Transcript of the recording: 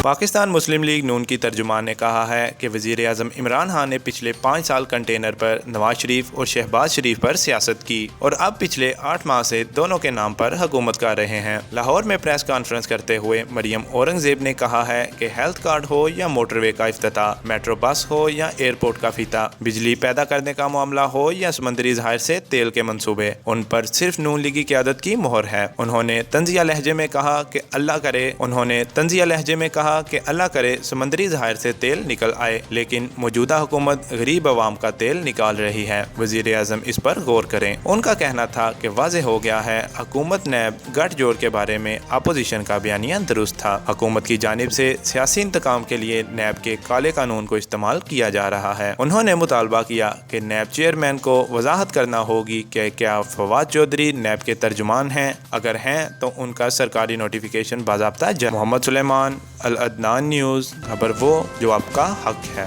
پاکستان مسلم league نون کی ترجمان نے کہا ہے کہ وزیر اعظم عمران خان نے پچھلے 5 سال کنٹینر پر نواز شریف اور شہباز شریف پر سیاست کی اور اب پچھلے 8 ماہ سے دونوں کے نام پر حکومت کر رہے ہیں۔ لاہور میں پریس کانفرنس کرتے ہوئے مریم اورنگزیب نے کہا ہے کہ ہیلتھ کارڈ ہو یا موٹر وے کا افتتاح، میٹرو بس ہو یا ایئرپورٹ کا فیتا، بجلی پیدا کرنے کا معاملہ ہو یا سمندری ذخائر سے تیل کے منصوبے، ان پر صرف نون لیگی قیادت کی مہر ہے۔ انہوں نے طنزیہ لہجے میں کہا کہ اللہ کرے سمندری ذخائر سے تیل نکل آئے، لیکن موجودہ حکومت غریب عوام کا تیل نکال رہی ہے۔ وزیر اعظم اس پر غور کریں۔ ان کا کہنا تھا کہ واضح ہو گیا ہے حکومت نیب گٹھ جوڑ کے بارے میں اپوزیشن کا بیانیہ درست تھا۔ حکومت کی جانب سے سیاسی انتقام کے لیے نیب کے کالے قانون کو استعمال کیا جا رہا ہے۔ انہوں نے مطالبہ کیا کہ نیب چیئرمین کو وضاحت کرنا ہوگی کہ کیا فواد چودھری نیب کے ترجمان ہیں، اگر ہیں تو ان کا سرکاری نوٹیفیکیشن باضابطہ محمد سلیمان، العدنان نیوز، خبر وہ جو آپ کا حق ہے۔